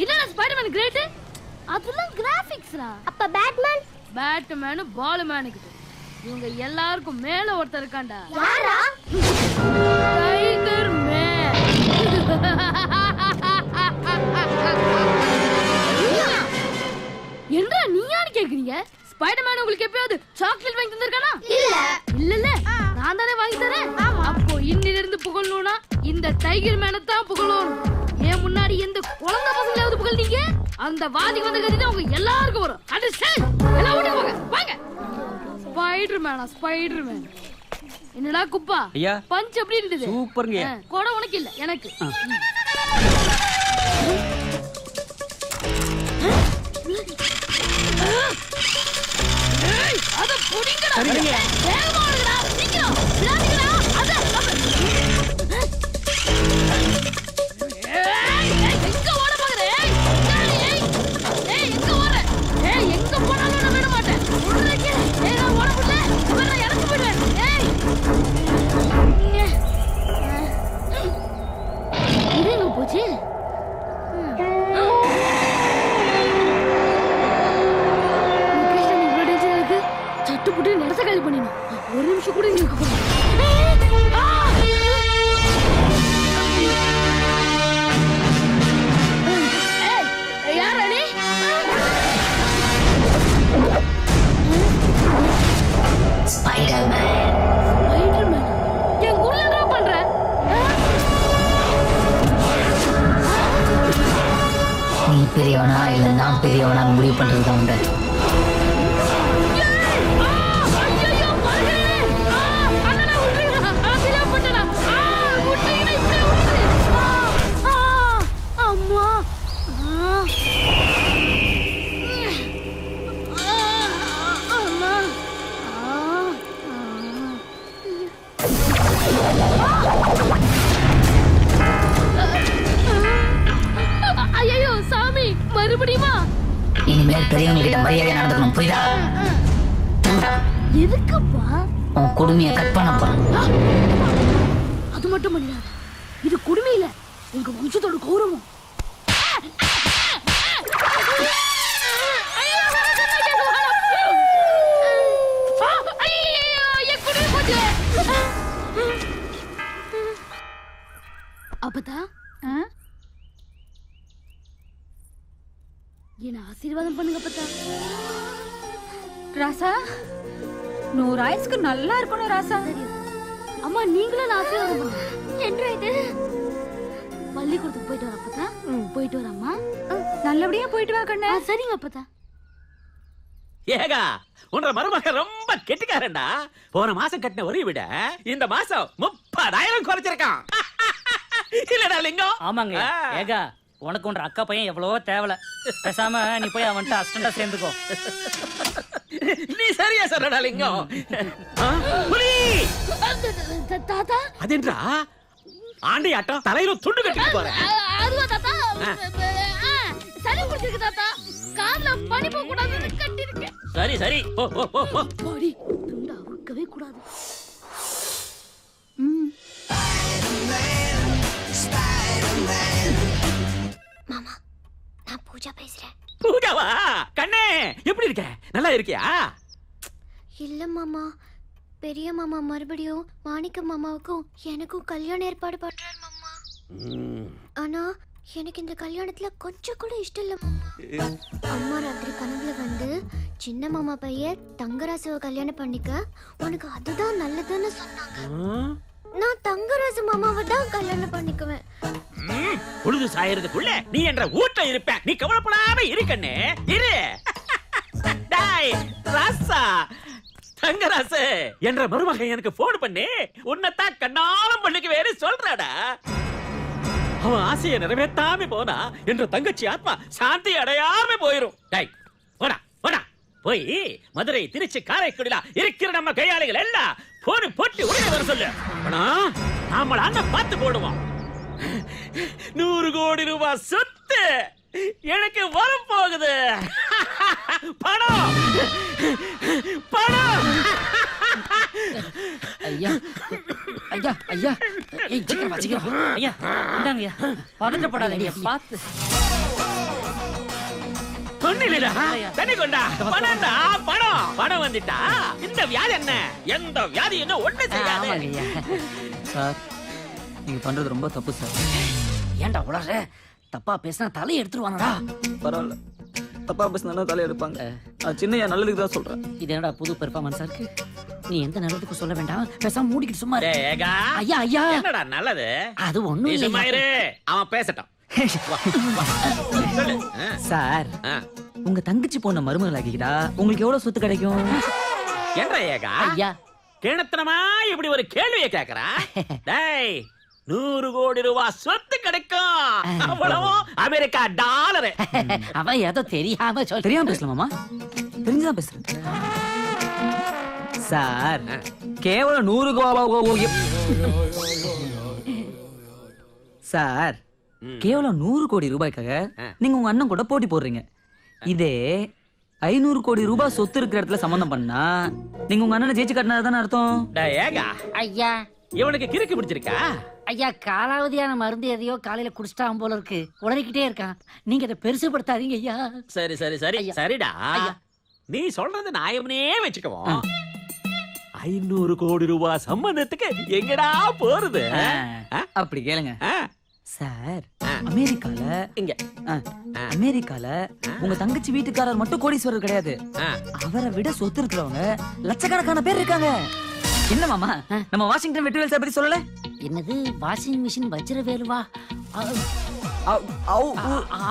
என்னடா Spiderman great? அதெல்லாம் கிராபிக்ஸ்ரா. அப்ப பேட்மேன் பால்மேன் கிட்ட இவங்க எல்லாருக்கும் மேல ஒருத்தர் இருக்கான்டா. யாரா? Tiger man. என்னடா நீ யாரு கேக்குறீங்க? ஸ்பைடர்மேன் உங்களுக்கு எப்பயாவது சாக்லேட் வாங்கி தந்திருக்கானா? இல்ல நான் தானே வாங்கி தரேன். அப்போ இன்னிலிருந்து புகழணும்னா இந்த டைகர் மேனை தான் புகழணும். ஏன் முன்னாடி எந்த குழந்தை பசங்களாவது புகழ்ந்தீங்க அந்த வாதி வந்த கதி தான் உங்க எல்லாருக்கும் வரும். அண்டர்ஸ்டாண்ட்? எல்லாம் ஓடி போங்க வாங்க. ஸ்பைடர்மேன் என்னடா குப்பா பஞ்ச் அப்படி இருந்தது. சூப்பர்ங்க. கூட உனக்கு இல்ல எனக்கு. அத புடிங்கடா. வேகமா ஓடுங்கடா. சீக்கிரம் விளையாடுங்கடா. அத எங்க ஓட பாக்குற? எங்க ஓடுற? எங்க போனாலும் நான் விட மாட்டேன். ஓடுறீங்க. நான் ஓட முடியல. இவரை இறக்கி போயிடுவேன். இது எங்க போச்சு? சட்டு புட்டு நிறத்த காலி பண்ணிடணும். ஒரு நிமிஷம் கூட இங்க இருக்க கூடாது. யாரா நீ? ஸ்பைடர்மேன். என் ஊர்ல என்ன பண்ற? நீ பெரியவனா இல்ல நான் பெரியவனா முடிவு பண்றது உண்டு. ஐயோ சாமி மறுபடியுமா? இனிமேல் பெரியவங்க கிட்ட மரியாதை நடந்துக்கணும், புரியுதா? எதுக்குப்பா? உன் குடுமையை கட் பண்ண போறேன். அது மட்டும் இல்ல, இது குடுமி இல்ல, எங்க வம்சத்தோட கௌரவம். அப்பதா என்ன ஆசீர்வாதம் பண்ணுங்க அப்பதா. ராசா 100 ஆயுசுக்கு நல்லா இருக்கணும் ராசா. அம்மா நீங்களும் ஆசீர்வாதம் பண்ணுங்க. என்ன இது? பள்ளிக்கூடத்துக்கு போயிட்டு வர அப்பதா. போயிட்டு வரம்மா. நல்லபடியா போயிட்டு வா கண்ணே. சரிங்க அப்பதா. ஏகா உன்ற மருமக ரொம்ப கெட்டிக்காரன்டா. போன மாசம் கட்டின வரி விட இந்த மாசம் 30,000 குறைச்சிருக்கான். இல்லடா லிங்கம்? ஆமாங்க. ஏகா உனக்கு ஒன்ற அக்கா பையன் எவ்வளவோ தேவல. பேசாம நீ போய் அவன்கிட்ட அசிஸ்டண்டா சேர்ந்துக்கோ. நீ சரியா சொல்றடா லிங்கம். தாத்தா அதென்றா ஆண்டி ஆட்டம் தலையில துண்டு கட்டிட்டு போறேன். அதுவா தாத்தா? சரி புடிச்சிருக்கு தாத்தா. கால்ல பனி போக கூடாதுன்னு கட்டி இருக்கேன். சரி சரி போ போ போ போ. பாடி துண்டு அவுக்கவே கூடாது. மாமா நான் பூஜா பேசுறேன். பூஜாவா? கண்ணே எப்படி இருக்க? நல்லா இருக்கியா? இல்ல மாமா, பெரிய மாமா மறுபடியும் மாணிக்க மாமாவுக்கும் எனக்கும் கல்யாணம் ஏற்பாடு பண்றாரு மாமா. ஆனா எனக்கு இந்த கல்யாணத்துல கொஞ்சம் கூட இஷ்டம் இல்ல மாமா. அம்மா ராத்திரி கனவுல வந்து சின்ன மாமா பையன் தங்கராசுவை கல்யாணம் பண்ணிக்க, உனக்கு அதுதான் நல்லதுன்னு சொன்னாங்க. நான் தங்கராசு மாமாவை தான் கல்யாணம் பண்ணிக்குவேன். பொழுது சாயறதுக்குள்ள நீ என்ற ஊட்ட இருப்ப. நீ கவலைப்படாம இருக்கண்ணே இரு. டாய் ராசா தங்கராசு என்ற மருமக எனக்கு போன் பண்ணி உன்னதான் கண்ணாலம் பண்ணிக்கு வேறு சொல்றாடா. அவன் ஆசையை நிறைவேற்றாம போனா என்ற தங்கச்சி ஆத்மா சாந்தி அடையாம போயிரும். டாய் போடா போடா போய் மதுரை திருச்சி காரைக்குடில இருக்கிற நம்ம கையாளிகள் எல்லாம் போன் போட்டு உடனே வர சொல்லு. நாம அண்ணன் பார்த்து போடுவோம். 100 கோடி ரூபாய் சொத்து எனக்கு வரப்போகுது. பணம் பணம். ஐயா ஐயா ஐயா சீக்கிரம் ஐயா இந்தாங்க ஐயா. பதற்றப்படாதீங்க பார்த்து. ஒண்ணு இல்லடா. தண்ணி கொண்டா. பணம்டா, பணம். பணம் வந்துட்டா இந்த வியாதி என்ன? எந்த வியாதி என்ன ஒண்ணு செய்யாது. சார் நீங்க பண்றது ரொம்ப தப்பு சார். ஏன்டா உளற? தப்பா பேசினா தலையை எடுத்துருவாங்கடா. பரவாயில்ல, தப்பா பேசினா தலை எடுப்பாங்க. சின்னையா நல்லதுக்கு தான் சொல்றேன். இது என்னடா புது பெர்ஃபார்மன்ஸா இருக்கு? நீ எந்த நல்லதுக்கும் சொல்ல வேண்டாம், பேசாம மூடிக்கிட்டு சும்மா இரு. டேய் ஏகா, ஐயா ஐயா, என்னடா நல்லது? அது ஒண்ணும் நீ சும்மா இல்ல. இரு. அவன் பேசட்டும். சொல்லு. சார் ஆ. உங்க தங்கச்சி பொண்ண மருமகள் ஆக்கிக்கிட்டா உங்களுக்கு எவ்வளவு சொத்து கிடைக்கும்? என்ன ஏகா? ஐயா கிணத்தனமா இப்படி ஒரு கேள்வியை கேக்குறா? டேய் 100 கோடி ரூபாய் சொத்து கிடைக்கும். அவ்வளவும் அமெரிக்கா டாலரு. அவன் ஏதோ தெரியாம சொல்ல. தெரியாம பேசலாமாமா? தெரிஞ்சுதான் பேசுறேன் சார். கேவலம் 100 சார், கேவலம் 100 கோடி ரூபாய்க்காக நீங்க உங்க அண்ணன் கூட போட்டி போடுறீங்க. இதே 500 கோடி ரூபாய் சொத்து இருக்கிற இடத்துல சம்பந்தம் பண்ணா நீங்க உங்க அண்ணனை ஜெயிச்சு காட்டினதானே அர்த்தம். டேய் ஏகா, ஐயா இவனுக்கு கிறுக்கு பிடிச்சிருக்கா? ஐயா, காலாவதியான மருந்து எதையோ காலையில குடிச்சிட்டான் போல இருக்கு, உடனிக்கிட்டே இருக்கான். நீங்க அதை பெருசுபடுத்தாதீங்க ஐயா. சரி சரி சரி ஐயா. சரிடா. ஐயா. நீ சொல்றது நியாயம்னே வச்சுக்குவோம். 500 கோடி ரூபாய் சம்பந்தத்துக்கு எங்கடா போறது? அப்படி கேளுங்க ஆ, சார். அமெரிக்கால இங்க. அமெரிக்கால உங்க தங்கச்சி வீட்டுக்காரர் மட்டும் கோடீஸ்வரர் கிடையாது. ஆ. அவரை விட சொத்து இருக்கிறவங்க லட்சக்கணக்கான பேர் இருக்காங்க. என்ன மாமா, நம்ம வாஷிங்டன் வெற்றிவேல் சார் பத்தி சொல்லல? என்னது வாஷிங் மிஷின் வச்சிரவேலுவா? அவ்,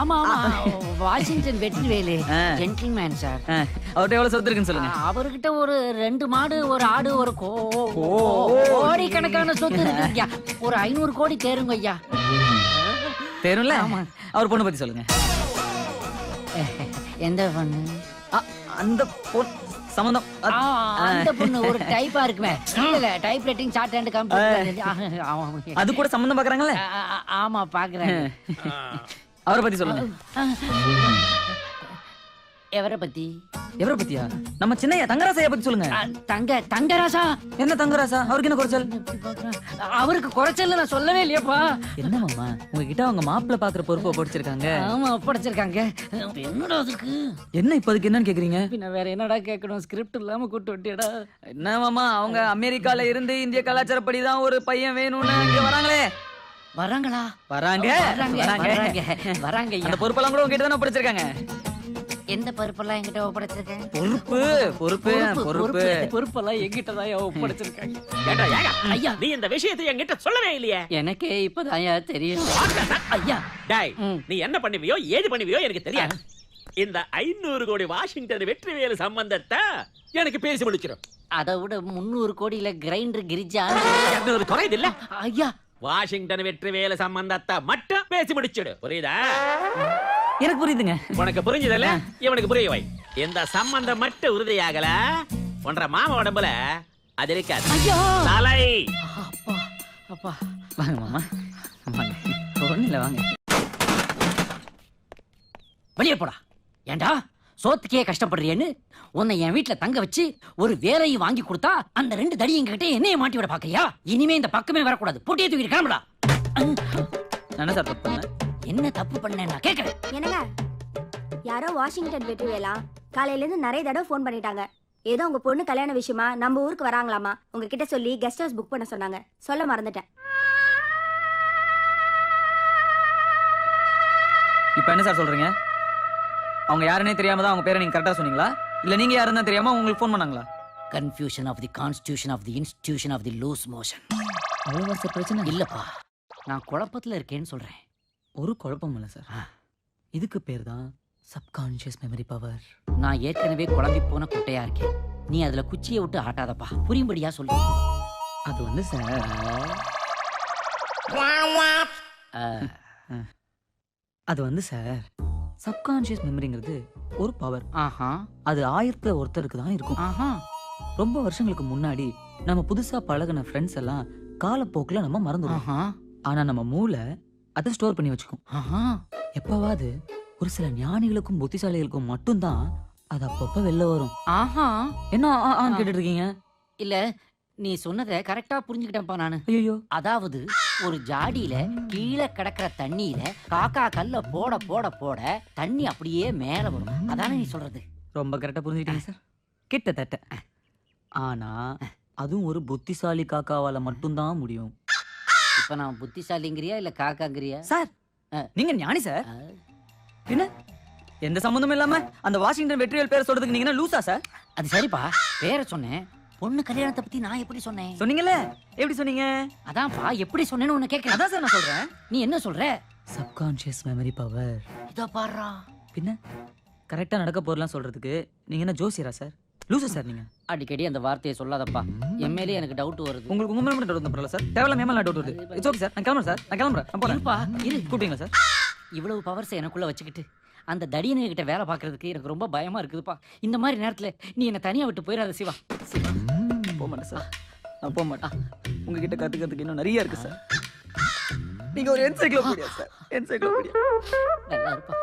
ஆமா ஆமா, வாஷிங்டன் வெற்றிவேலு ஆ. Gentleman sir. அவர்கிட்ட எவ்வளவு சொத்து இருக்குன்னு சொல்லுங்க. அவர்கிட்ட ஒரு 2 மாடு, ஒரு ஆடு, ஒரு கோடி கணக்கான சொத்து இருக்கு ஐயா. ஒரு 500 கோடி தேருங்க ஐயா. தெரியும்ல? அவர் பொண்ணு பத்தி சொல்லுங்க. எந்த பொண்ணு? அந்த பொண்ணு சம்பந்தம் அந்த பொண்ணு ஒரு டைப்பா இருக்குமே. இல்ல, type writing chart and computer. அது கூட சம்பந்தம் பாக்குறாங்கல்ல? ஆமா பாக்குறேன். அவரை பத்தி சொல்லுங்க. எவரை பத்தி? எவரை பத்தியா? நம்ம சின்னையா தங்கராசையா பத்தி சொல்லுங்க. தங்கராசா? என்ன தங்கராசா? அவருக்கு என்ன குறைச்சல்? அவருக்கு குறைச்சல் நான் சொல்லவே இல்லையாப்பா. என்ன மாமா, உங்ககிட்ட அவங்க மாப்பிள்ள பாக்குற பொறுப்பை படிச்சிருக்காங்க. ஆமா ஒப்படைச்சிருக்காங்க. என்னடா அதுக்கு? என்ன இப்ப அதுக்கு என்னன்னு கேக்குறீங்க? பின்ன வேற என்னடா கேட்கணும்? ஸ்கிரிப்ட் இல்லாம கூட்டு வட்டியடா. என்ன மாமா, அவங்க அமெரிக்கால இருந்து இந்திய கலாச்சாரப்படி தான் ஒரு பையன் வேணும்னு இங்க வராங்களே. வராங்களா? வராங்க வராங்க. அந்த பொறுப்பெல்லாம் கூட உங்ககிட்ட தானே படிச்சிருக்காங்க. எந்த பொறுப்பெல்லாம் என்கிட்ட ஒப்படைச்சிருக்கேன்? பொறுப்பெல்லாம் என்கிட்டதான் ஒப்படைச்சிருக்காங்க. ஏண்டா ஏகா, ஐயா, நீ இந்த விஷயத்தை என்கிட்ட சொல்லவே இல்லையே. எனக்கே இப்பதான் தெரியும் ஐயா. டேய், நீ என்ன பண்ணுவியோ ஏது பண்ணுவியோ எனக்கு தெரியாது. இந்த 500 கோடி வாஷிங்டன் வெற்றிவேலு சம்பந்தத்தை எனக்கு பேசி முடிச்சிடும். அதை விட 300 கோடியில கிரைண்டர் கிரிஜா 200 குறையுது இல்ல ஐயா. வாஷிங்டன் வெற்றிவேலு சம்பந்தத்தை மட்டும் பேசி முடிச்சிடு. புரியுதா? எனக்கு புரியுதுங்க. உனக்கு புரிஞ்சதில்ல, இவனுக்கு புரிய வை. இந்த சம்பந்தம் மட்டும் உறுதியாகல, ஒன்றரை மாமா உடம்புல அது இருக்காது. ஐயா, தலை. அப்பா அப்பா. வாங்க மாமா, வாங்க. ஒண்ணு இல்ல, வாங்க. வெளியே போடா. ஏண்டா சோத்துக்கே கஷ்டப்படுறியேன்னு உன்னை என் வீட்டுல தங்க வச்சு ஒரு வேலையை வாங்கி கொடுத்தா அந்த 2 தடி எங்ககிட்ட என்னைய மாட்டி விட பாக்கையா? இனிமே இந்த பக்கமே வரக்கூடாது. போட்டியை தூக்கிட்டு கிளம்புடா. என்ன சார் தப்பு பண்ண? என்ன தப்பு பண்ண நான் கேக்குறேன். என்னங்க, யாரோ வாஷிங்டன் வெற்றிவேலா காலையில இருந்து நிறைய தடவை ஃபோன் பண்ணிட்டாங்க. ஏதோ உங்க பொண்ணு கல்யாண விஷயமா நம்ம ஊருக்கு வராங்களாமா. உங்ககிட்ட சொல்லி கெஸ்ட் ஹவுஸ் புக் பண்ண சொன்னாங்க. சொல்ல மறந்துட்டேன். இப்ப என்ன சார் சொல்றீங்க? அவங்க யாருன்னே தெரியாம தான் அவங்க பேரை நீங்க கரெக்டா சொன்னீங்களா? இல்ல நீங்க யாருன்னு தெரியாம உங்களுக்கு ஃபோன் பண்ணாங்களா? Confusion of the constitution of the institution of the loose motion. அவ்வளவு சார் பிரச்சனை இல்லப்பா, நான் குழப்பத்துல இருக்கேன்னு சொல்றேன். ஒரு குழப்பம் இல்ல சார். இதுக்கு பேர் தான் சப்கான்ஷியஸ் மெமரி பவர். நான் ஏற்கனவே குழம்பி போன குட்டையா இருக்கேன். நீ அதுல குச்சியை விட்டு ஆட்டாதப்பா. புரியும்படியா சொல்லு. அது வந்து சார், அது வந்து சார், சப்கான்ஷியஸ் மெமரிங்கிறது ஒரு பவர். ஆஹா, அது 1000ல ஒருத்தருக்கு தான் இருக்கும். ஆஹா. ரொம்ப வருஷங்களுக்கு முன்னாடி நம்ம புதுசா பழகின ஃப்ரெண்ட்ஸ் எல்லாம் காலப்போக்குல நம்ம மறந்துடுவோம். ஆஹா, ஆனா நம்ம மூளை அதை ஸ்டோர் பண்ணி வச்சுக்கும். ஆஹா. எப்பவாவது ஒரு சில ஞானிகளுக்கும் புத்திசாலிகளுக்கும் மட்டும்தான் அது அப்பப்ப வெளில வரும். ஆஹா. என்ன கேட்டுட்டு இருக்கீங்க? இல்ல, நீ சொன்னதை கரெக்டா புரிஞ்சுக்கிட்டேன்ப்பா நானு. ஐயோ அதாவது ஒரு ஜாடியில கீழே கிடக்கிற தண்ணியில காக்கா கல்ல போட போட போட தண்ணி அப்படியே மேல வரும். அதானே நீ சொல்றது? ரொம்ப கரெக்டா புரிஞ்சுக்கிட்டீங்க சார். கிட்டத்தட்ட. ஆனா அதுவும் ஒரு புத்திசாலி காக்காவால மட்டும்தான் முடியும். இப்ப நான் புத்திசாலிங்கிறியா இல்ல காக்காங்கிறியா? சார் நீங்க ஞானி சார். என்ன எந்த சம்பந்தமும் இல்லாம அந்த வாஷிங்டன் வெற்றிவேல் பேரை சொல்றதுக்கு நீங்க என்ன லூசா சார்? அது சரிப்பா, பேரை சொன்னேன். பொண்ணு கல்யாணத்தை பத்தி நான் எப்படி சொன்னேன்? சொன்னீங்கல்ல, எப்படி சொன்னீங்க? அதான்ப்பா, எப்படி சொன்னேன்னு உன்னை கேட்கிறேன். அதான் சார் நான் சொல்றேன். நீ என்ன சொல்ற? Subconscious memory power. இதோ பாருடா. பின்ன கரெக்டா நடக்க போறலாம் சொல்றதுக்கு நீங்க என்ன ஜோசியரா சார்? லூசா சார் நீங்க. அடிக்கடி அந்த வார்த்தையை சொல்லாதப்பா. என் மேலே எனக்கு டவுட் வருது. உங்களுக்கு உங்க மேல டவுட் பரவாயில்ல சார். தேவையில்லாம மேல டவுட் வருது. It's okay sir. நான் கிளம்புறேன் சார். நான் கிளம்புறேன். நான் போறேன். இருப்பா, இரு. கூப்பிட்டீங்களா சார்? இவ்வளவு பவர்ஸ் எனக்குள்ள வச்சுக்கிட்டு அந்த தடியனை கிட்ட வேலை பார்க்கறதுக்கு எனக்கு ரொம்ப பயமா இருக்குதுப்பா. இந்த மாதிரி நேரத்துல நீ என்ன தனியா விட்டு போயிடாத சிவா. சிவா போக மாட்டேன் சார். நான் போக மாட்டேன். உங்ககிட்ட கத்துக்கிறதுக்கு இன்னும் நிறைய இருக்கு சார். நீங்க ஒரு என்சைக்ளோபீடியா சார். என்சைக்ளோபீடியா. நல்லா இருப்பா.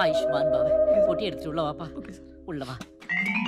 ஆயுஷ்மான் பாபா. பொட்டி எடுத்துட்டு உள்ள வாப்பா. உள்ள வா.